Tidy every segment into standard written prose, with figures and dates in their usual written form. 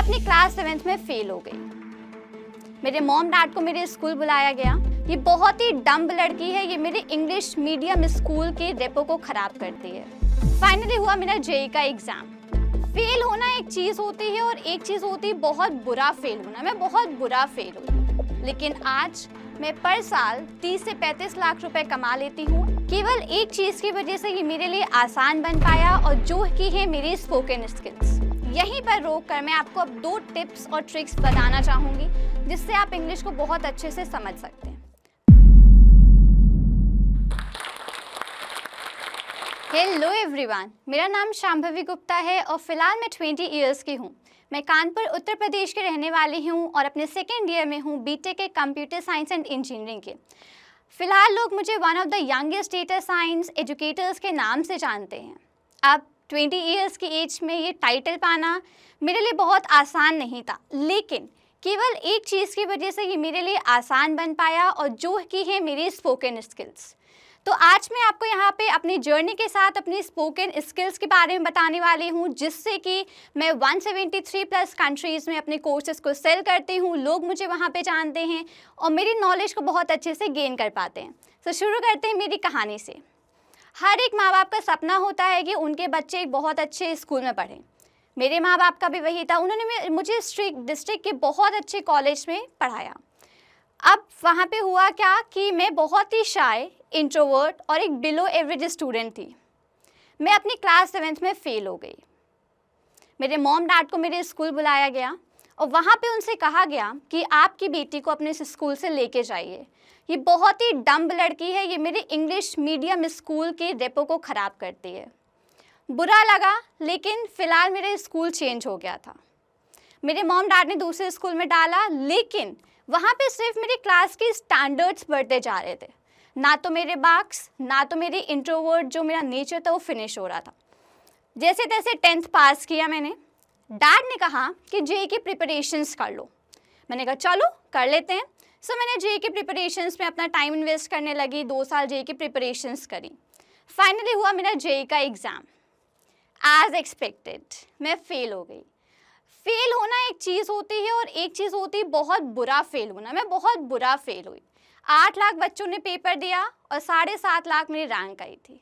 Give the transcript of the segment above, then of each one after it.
अपनी class 7th में fail हो गई। मेरे मॉम डैड को मेरे स्कूल बुलाया गया। ये बहुत ही डम्ब लड़की है, ये मेरे इंग्लिश मीडियम स्कूल के रेपो को खराब करती है। फाइनली हुआ मेरा जेईई का एग्जाम। फेल होना एक चीज होती है और एक चीज होती है बहुत बुरा फेल होना। मैं बहुत बुरा फेल हुई, लेकिन आज मैं पर साल 30 से 35 लाख रुपए कमा लेती हूँ। केवल एक चीज की वजह से ये मेरे लिए आसान बन पाया, और जो की है मेरी स्पोकन स्किल्स। यहीं पर रोक कर मैं आपको अब 2 टिप्स और ट्रिक्स बताना चाहूंगी, जिससे आप इंग्लिश को बहुत अच्छे से समझ सकते हैं। हेलो एवरीवन, मेरा नाम शांभवी गुप्ता है और फिलहाल मैं 20 इयर्स की हूँ। मैं कानपुर उत्तर प्रदेश के रहने वाली हूँ और अपने सेकेंड ईयर में हूँ बीटेक के कंप्यूटर साइंस एंड इंजीनियरिंग के। फिलहाल लोग मुझे one of the youngest data science educators के नाम से जानते हैं। अब 20 इयर्स की एज में ये टाइटल पाना मेरे लिए बहुत आसान नहीं था, लेकिन केवल एक चीज़ की वजह से ये मेरे लिए आसान बन पाया, और जो की है मेरी स्पोकन स्किल्स। तो आज मैं आपको यहाँ पे अपनी जर्नी के साथ अपनी स्पोकन स्किल्स के बारे में बताने वाली हूँ, जिससे कि मैं 173 प्लस कंट्रीज़ में अपने कोर्सेज को सेल करती हूँ। लोग मुझे वहाँ पे जानते हैं और मेरी नॉलेज को बहुत अच्छे से गेन कर पाते हैं। तो शुरू करते हैं मेरी कहानी से। हर एक माँ बाप का सपना होता है कि उनके बच्चे एक बहुत अच्छे स्कूल में पढ़ें। मेरे माँ बाप का भी वही था। उन्होंने मुझे डिस्ट्रिक्ट के बहुत अच्छे कॉलेज में पढ़ाया। अब वहाँ पे हुआ क्या कि मैं बहुत ही शाय, इंट्रोवर्ट और एक बिलो एवरेज स्टूडेंट थी। मैं अपनी क्लास 7th में फेल हो गई। मेरे मॉम डैड को मेरे स्कूल बुलाया गया और वहाँ पे उनसे कहा गया कि आपकी बेटी को अपने स्कूल से लेके जाइए। ये बहुत ही डम्ब लड़की है, ये मेरे इंग्लिश मीडियम स्कूल के रेपो को ख़राब करती है। बुरा लगा, लेकिन फ़िलहाल मेरा स्कूल चेंज हो गया था। मेरे मॉम डैड ने दूसरे स्कूल में डाला, लेकिन वहाँ पे सिर्फ मेरी क्लास के स्टैंडर्ड्स बढ़ते जा रहे थे। ना तो मेरे मार्क्स, ना तो मेरे इंट्रोवर्ट जो मेरा नेचर था वो फिनिश हो रहा था। जैसे तैसे 10th पास किया मैंने। डैड ने कहा कि जेईई की प्रिपरेशंस कर लो। मैंने कहा चलो कर लेते हैं। सो मैंने जेईई की प्रिपरेशंस में अपना टाइम इन्वेस्ट करने लगी। 2 साल जेईई की प्रिपरेशंस करी। फाइनली हुआ मेरा जेईई का एग्ज़ाम। एज एक्सपेक्टेड मैं फेल हो गई। फेल होना एक चीज़ होती है और एक चीज़ होती है बहुत बुरा फेल होना। मैं बहुत बुरा फेल हुई। 8 लाख बच्चों ने पेपर दिया और 7.5 लाख मेरी रैंक आई थी।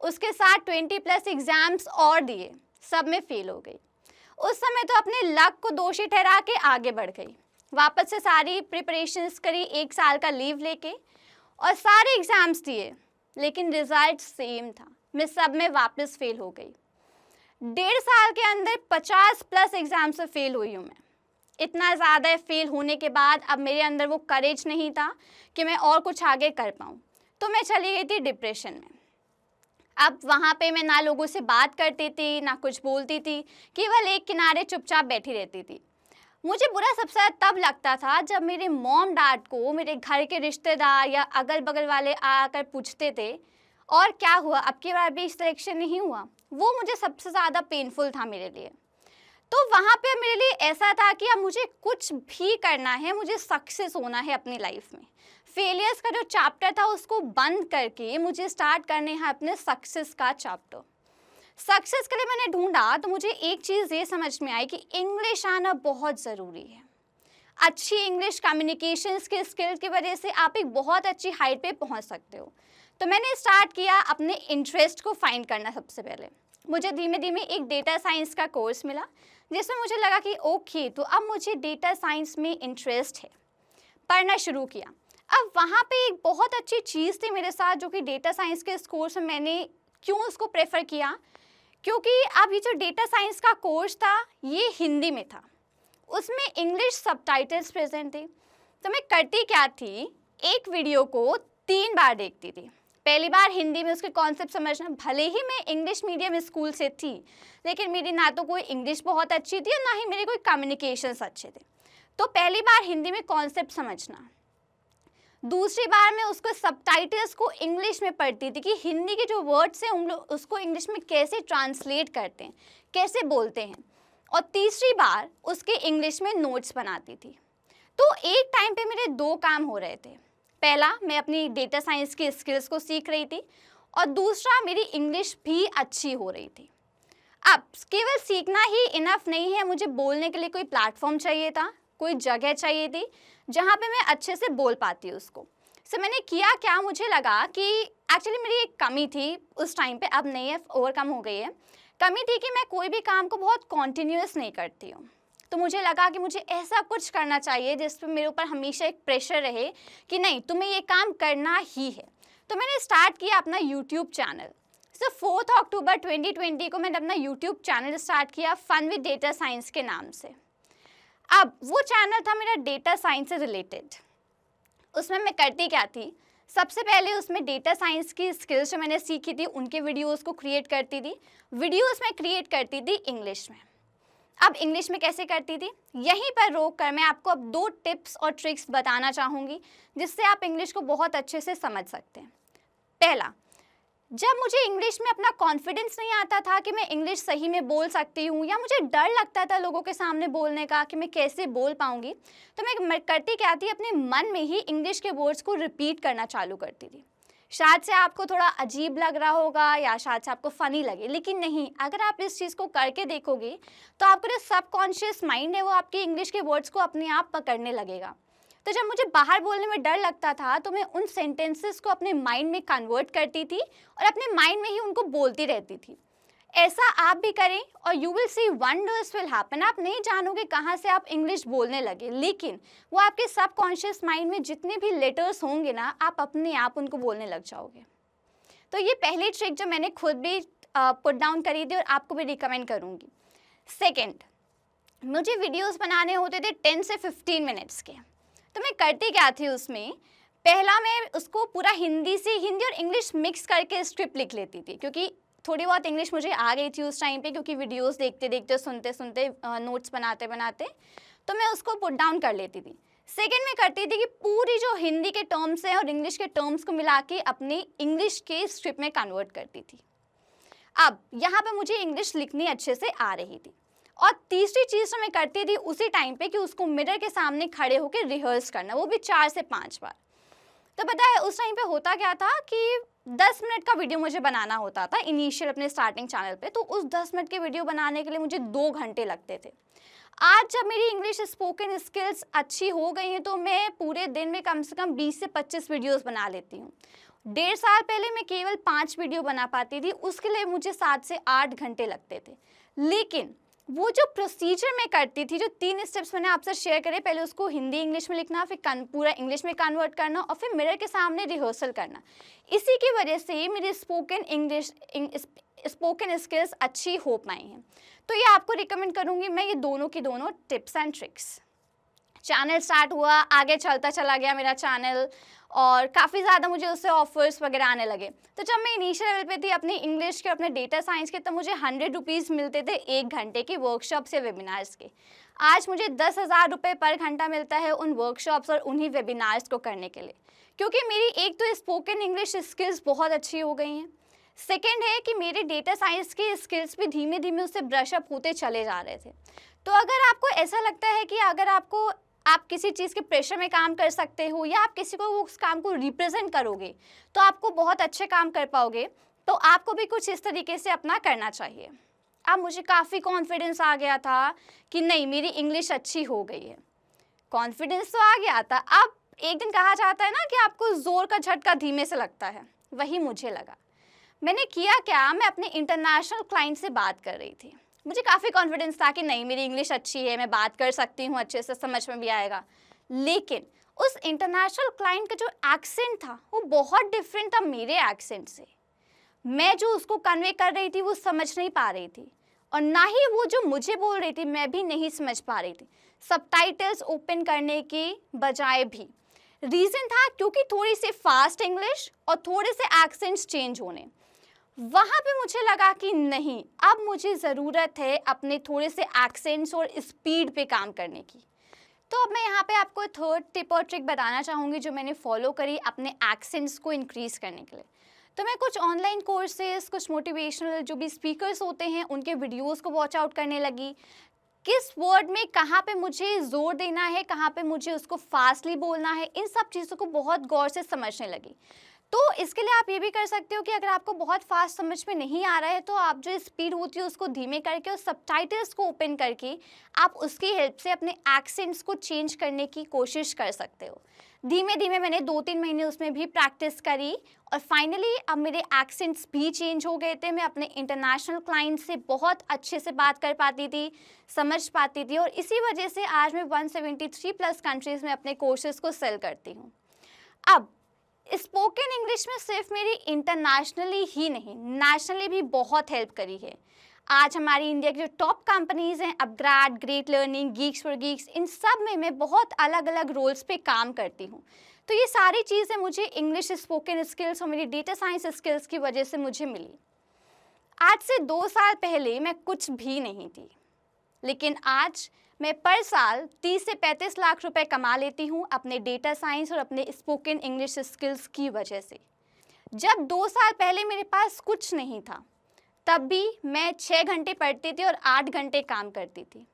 उसके साथ 20 प्लस एग्ज़ाम्स और दिए, सब में फेल हो गई। उस समय तो अपने लक को दोषी ठहरा के आगे बढ़ गई। वापस से सारी प्रिपरेशंस करी 1 साल का लीव लेके और सारे एग्ज़ाम्स दिए, लेकिन रिज़ल्ट सेम था। मैं सब में वापस फेल हो गई। 1.5 साल के अंदर 50 प्लस एग्ज़ाम से फेल हुई हूँ मैं। इतना ज़्यादा फेल होने के बाद अब मेरे अंदर वो करेज नहीं था कि मैं और कुछ आगे कर पाऊँ, तो मैं चली गई थी डिप्रेशन में। अब वहाँ पे मैं ना लोगों से बात करती थी, ना कुछ बोलती थी, केवल एक किनारे चुपचाप बैठी रहती थी। मुझे बुरा सबसे ज़्यादा तब लगता था जब मेरे मॉम डैड को मेरे घर के रिश्तेदार या अगल बगल वाले आकर पूछते थे और क्या हुआ, अब की बार भी सिलेक्शन नहीं हुआ। वो मुझे सबसे ज़्यादा पेनफुल था मेरे लिए। तो वहाँ पे मेरे लिए ऐसा था कि अब मुझे कुछ भी करना है, मुझे सक्सेस होना है अपनी लाइफ में। फेलियर्स का जो चैप्टर था उसको बंद करके मुझे स्टार्ट करने हैं अपने सक्सेस का चैप्टर। सक्सेस के लिए मैंने ढूंढा तो मुझे एक चीज़ ये समझ में आई कि इंग्लिश आना बहुत ज़रूरी है। अच्छी इंग्लिश कम्युनिकेशन के स्किल्स की वजह से आप एक बहुत अच्छी हाइट पे पहुंच सकते हो। तो मैंने स्टार्ट किया अपने इंटरेस्ट को फाइंड करना। सबसे पहले मुझे धीमे धीमे एक डेटा साइंस का कोर्स मिला, जिसमें मुझे लगा कि ओके, तो अब मुझे डेटा साइंस में इंटरेस्ट है। पढ़ना शुरू किया। अब वहाँ पे एक बहुत अच्छी चीज़ थी मेरे साथ, जो कि डेटा साइंस के इस कोर्स में मैंने क्यों उसको प्रेफर किया, क्योंकि अब ये जो डेटा साइंस का कोर्स था ये हिंदी में था। उसमें इंग्लिश सबटाइटल्स प्रेजेंट थे। तो मैं करती क्या थी, एक वीडियो को 3 बार देखती थी। पहली बार हिंदी में उसके कॉन्सेप्ट समझना। भले ही मैं इंग्लिश मीडियम स्कूल से थी, लेकिन मेरी ना तो कोई इंग्लिश बहुत अच्छी थी और ना ही मेरे कोई कम्युनिकेशंस अच्छे थे। तो पहली बार हिंदी में कॉन्सेप्ट समझना। दूसरी बार मैं उसको सबटाइटल्स को इंग्लिश में पढ़ती थी कि हिंदी के जो वर्ड्स हैं उसको इंग्लिश में कैसे ट्रांसलेट करते हैं, कैसे बोलते हैं। और तीसरी बार उसके इंग्लिश में नोट्स बनाती थी। तो एक टाइम पे मेरे 2 काम हो रहे थे। पहला, मैं अपनी डेटा साइंस की स्किल्स को सीख रही थी, और दूसरा, मेरी इंग्लिश भी अच्छी हो रही थी। अब केवल सीखना ही इनफ नहीं है, मुझे बोलने के लिए कोई प्लेटफॉर्म चाहिए था, कोई जगह चाहिए थी जहाँ पे मैं अच्छे से बोल पाती हूँ उसको। सो मैंने किया क्या, मुझे लगा कि एक्चुअली मेरी एक कमी थी उस टाइम पे, अब नहीं है, ओवरकम हो गई है। कमी थी कि मैं कोई भी काम को बहुत कॉन्टिन्यूस नहीं करती हूँ। तो मुझे लगा कि मुझे ऐसा कुछ करना चाहिए जिस पे मेरे ऊपर हमेशा एक प्रेशर रहे कि नहीं, तुम्हें ये काम करना ही है। तो मैंने स्टार्ट किया अपना यूट्यूब चैनल। सो 4 अक्टूबर 2020 को मैंने अपना यूट्यूब चैनल स्टार्ट किया फन विद डेटा साइंस के नाम से। अब वो चैनल था मेरा डेटा साइंस से रिलेटेड। उसमें मैं करती क्या थी, सबसे पहले उसमें डेटा साइंस की स्किल्स जो मैंने सीखी थी उनके वीडियोस को क्रिएट करती थी। वीडियोस में क्रिएट करती थी इंग्लिश में। अब इंग्लिश में कैसे करती थी, यहीं पर रोक कर मैं आपको अब 2 टिप्स और ट्रिक्स बताना चाहूँगी जिससे आप इंग्लिश को बहुत अच्छे से समझ सकते हैं। पहला, जब मुझे इंग्लिश में अपना कॉन्फिडेंस नहीं आता था कि मैं इंग्लिश सही में बोल सकती हूँ, या मुझे डर लगता था लोगों के सामने बोलने का कि मैं कैसे बोल पाऊँगी, तो मैं करती क्या थी, अपने मन में ही इंग्लिश के वर्ड्स को रिपीट करना चालू करती थी। शायद से आपको थोड़ा अजीब लग रहा होगा या शायद से आपको फ़नी लगे, लेकिन नहीं, अगर आप इस चीज़ को करके देखोगे तो आपका जो सबकॉन्शियस माइंड है वो आपकी इंग्लिश के वर्ड्स को अपने आप पकड़ने लगेगा। तो जब मुझे बाहर बोलने में डर लगता था तो मैं उन सेंटेंसेस को अपने माइंड में कन्वर्ट करती थी और अपने माइंड में ही उनको बोलती रहती थी। ऐसा आप भी करें और you will see wonders will happen. आप नहीं जानोगे कहाँ से आप इंग्लिश बोलने लगे, लेकिन वो आपके सबकॉन्शियस माइंड में जितने भी लेटर्स होंगे ना, आप अपने आप उनको बोलने लग जाओगे। तो ये पहली ट्रिक जो मैंने खुद भी पुट डाउन करी थी और आपको भी रिकमेंड करूँगी। सेकेंड, मुझे वीडियोज़ बनाने होते थे 10 से 15 मिनट्स के। तो मैं करती क्या थी उसमें, पहला मैं उसको पूरा हिंदी और इंग्लिश मिक्स करके स्क्रिप्ट लिख लेती थी, क्योंकि थोड़ी बहुत इंग्लिश मुझे आ गई थी उस टाइम पे, क्योंकि वीडियोस देखते देखते, सुनते सुनते, नोट्स बनाते बनाते, तो मैं उसको पुट डाउन कर लेती थी। सेकेंड में करती थी कि पूरी जो हिंदी के टर्म्स हैं और इंग्लिश के टर्म्स को मिला के अपनी इंग्लिश के स्क्रिप्ट में कन्वर्ट करती थी। अब यहाँ पे मुझे इंग्लिश लिखनी अच्छे से आ रही थी। और तीसरी चीज़ तो मैं करती थी उसी टाइम पे कि उसको मिरर के सामने खड़े होकर रिहर्स करना, वो भी 4 से 5 बार। तो पता है उस टाइम पे होता क्या था कि 10 मिनट का वीडियो मुझे बनाना होता था इनिशियल अपने स्टार्टिंग चैनल पे, तो उस 10 मिनट के वीडियो बनाने के लिए मुझे 2 घंटे लगते थे। आज जब मेरी इंग्लिश स्पोकन स्किल्स अच्छी हो गई हैं तो मैं पूरे दिन में कम से कम 20 से 25 वीडियोस बना लेती हूँ। 1.5 साल पहले मैं केवल 5 वीडियो बना पाती थी, उसके लिए मुझे 7 से 8 घंटे लगते थे। लेकिन वो जो प्रोसीजर मैं करती थी, जो 3 स्टेप्स मैंने आपसे शेयर करे, पहले उसको हिंदी इंग्लिश में लिखना, फिर पूरा इंग्लिश में कन्वर्ट करना और फिर मिरर के सामने रिहर्सल करना, इसी की वजह से मेरी स्पोकन स्किल्स अच्छी हो पाई हैं। तो ये आपको रिकमेंड करूँगी मैं, ये दोनों की दोनों tips and tricks. Channel start हुआ, आगे चलता चला गया मेरा चैनल और काफ़ी ज़्यादा मुझे उससे ऑफर्स वगैरह आने लगे। तो जब मैं इनिशियल लेवल पे थी अपनी इंग्लिश के, अपने डेटा साइंस के, तब मुझे 100 रुपीज़ मिलते थे 1 घंटे की वर्कशॉप्स या वेबिनार्स के। आज मुझे 10,000 रुपये पर घंटा मिलता है उन वर्कशॉप्स और उन्हीं वेबिनार्स को करने के लिए, क्योंकि मेरी एक तो स्पोकन इंग्लिश स्किल्स बहुत अच्छी हो गई हैं। सेकेंड है कि मेरे डेटा साइंस की स्किल्स भी धीमे धीमे उससे ब्रशअप होते चले जा रहे थे। तो अगर आपको ऐसा लगता है कि अगर आप किसी चीज़ के प्रेशर में काम कर सकते हो या आप किसी को उस काम को रिप्रेजेंट करोगे तो आपको बहुत अच्छे काम कर पाओगे, तो आपको भी कुछ इस तरीके से अपना करना चाहिए। अब मुझे काफ़ी कॉन्फिडेंस आ गया था कि नहीं, मेरी इंग्लिश अच्छी हो गई है। कॉन्फिडेंस तो आ गया था। अब एक दिन कहा जाता है ना कि आपको ज़ोर का झटका धीमे से लगता है, वही मुझे लगा। मैंने किया क्या, मैं अपने इंटरनेशनल क्लाइंट से बात कर रही थी। मुझे काफ़ी कॉन्फिडेंस था कि नहीं, मेरी इंग्लिश अच्छी है, मैं बात कर सकती हूँ, अच्छे से समझ में भी आएगा। लेकिन उस इंटरनेशनल क्लाइंट का जो एक्सेंट था वो बहुत डिफरेंट था मेरे एक्सेंट से। मैं जो उसको कन्वे कर रही थी वो समझ नहीं पा रही थी, और ना ही वो जो मुझे बोल रही थी मैं भी नहीं समझ पा रही थी, सबटाइटल्स ओपन करने के बजाय भी। रीज़न था क्योंकि थोड़ी सी फास्ट इंग्लिश और थोड़े से एक्सेंट्स चेंज होने। वहाँ पे मुझे लगा कि नहीं, अब मुझे ज़रूरत है अपने थोड़े से एक्सेंट्स और स्पीड पे काम करने की। तो अब मैं यहाँ पे आपको थर्ड टिप और ट्रिक बताना चाहूँगी जो मैंने फॉलो करी अपने एक्सेंट्स को इंक्रीज़ करने के लिए। तो मैं कुछ ऑनलाइन कोर्सेज, कुछ मोटिवेशनल जो भी स्पीकर्स होते हैं उनके वीडियोस को वॉच आउट करने लगी। किस वर्ड में कहाँ पे मुझे ज़ोर देना है, कहाँ पे मुझे उसको फास्टली बोलना है, इन सब चीज़ों को बहुत गौर से समझने लगी। तो इसके लिए आप ये भी कर सकते हो कि अगर आपको बहुत फास्ट समझ में नहीं आ रहा है तो आप जो स्पीड होती है उसको धीमे करके और सबटाइटल्स को ओपन करके आप उसकी हेल्प से अपने एक्सेंट्स को चेंज करने की कोशिश कर सकते हो। धीमे धीमे मैंने 2-3 महीने उसमें भी प्रैक्टिस करी और फाइनली अब मेरे एक्सेंट्स भी चेंज हो गए थे। मैं अपने इंटरनेशनल क्लाइंट से बहुत अच्छे से बात कर पाती थी, समझ पाती थी और इसी वजह से आज मैं 173 प्लस कंट्रीज़ में अपने कोर्सेज़ को सेल करती हूँ। अब स्पोकन इंग्लिश में सिर्फ मेरी इंटरनेशनली ही नहीं, नेशनली भी बहुत हेल्प करी है। आज हमारी इंडिया की जो टॉप कंपनीज़ हैं, upGrad, Great Learning, Geeks for Geeks, इन सब में मैं बहुत अलग अलग रोल्स पे काम करती हूँ। तो ये सारी चीज़ें मुझे इंग्लिश स्पोकन स्किल्स और मेरी डेटा साइंस स्किल्स की वजह से मुझे मिली। आज से 2 साल पहले मैं कुछ भी नहीं थी, लेकिन आज मैं पर साल 30 से 35 लाख रुपए कमा लेती हूँ अपने डेटा साइंस और अपने स्पोकन इंग्लिश स्किल्स की वजह से। जब 2 साल पहले मेरे पास कुछ नहीं था, तब भी मैं 6 घंटे पढ़ती थी और 8 घंटे काम करती थी।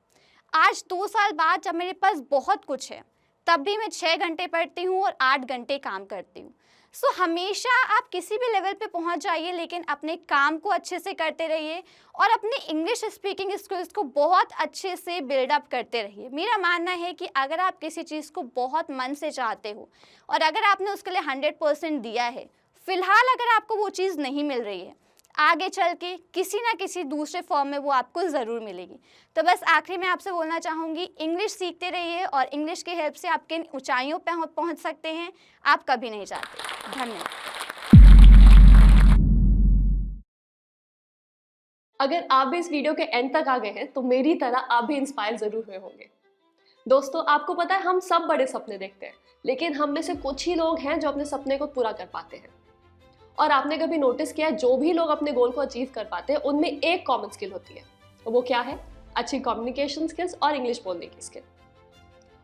आज 2 साल बाद जब मेरे पास बहुत कुछ है, तब भी मैं 6 घंटे पढ़ती हूँ और 8 घंटे काम करती हूँ। सो हमेशा आप किसी भी लेवल पे पहुँच जाइए, लेकिन अपने काम को अच्छे से करते रहिए और अपने इंग्लिश स्पीकिंग स्किल्स को बहुत अच्छे से बिल्डअप करते रहिए। मेरा मानना है कि अगर आप किसी चीज़ को बहुत मन से चाहते हो और अगर आपने उसके लिए 100% दिया है, फ़िलहाल अगर आपको वो चीज़ नहीं मिल रही है, आगे चल के किसी ना किसी दूसरे फॉर्म में वो आपको ज़रूर मिलेगी। तो बस आखिरी में आपसे बोलना चाहूँगी, इंग्लिश सीखते रहिए और इंग्लिश की हेल्प से आप किन ऊंचाइयों पे पहुँच सकते हैं, आप कभी नहीं चाहते। धन्यवाद। अगर आप भी इस वीडियो के एंड तक आ गए हैं तो मेरी तरह आप भी इंस्पायर जरूर हुए होंगे। दोस्तों, आपको पता है हम सब बड़े सपने देखते हैं, लेकिन हम में से कुछ ही लोग हैं जो अपने सपने को पूरा कर पाते हैं। और आपने कभी नोटिस किया है, जो भी लोग अपने गोल को अचीव कर पाते हैं उनमें एक कॉमन स्किल होती है, वो क्या है? अच्छी कम्युनिकेशन स्किल्स और इंग्लिश बोलने की स्किल।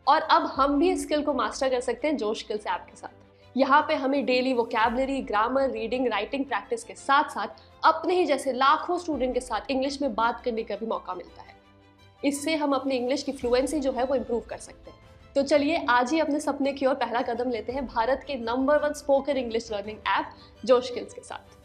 और अब हम भी इस स्किल को मास्टर कर सकते हैं जोश स्किल्स ऐप के साथ। यहाँ पे हमें daily vocabulary, grammar, reading, writing practice के साथ साथ अपने ही जैसे लाखों स्टूडेंट के साथ इंग्लिश में बात करने का भी मौका मिलता है। इससे हम अपनी इंग्लिश की फ्लुएंसी जो है वो इम्प्रूव कर सकते हैं। तो चलिए आज ही अपने सपने की ओर पहला कदम लेते हैं भारत के number 1 spoken English learning app जोश स्किल्स के साथ।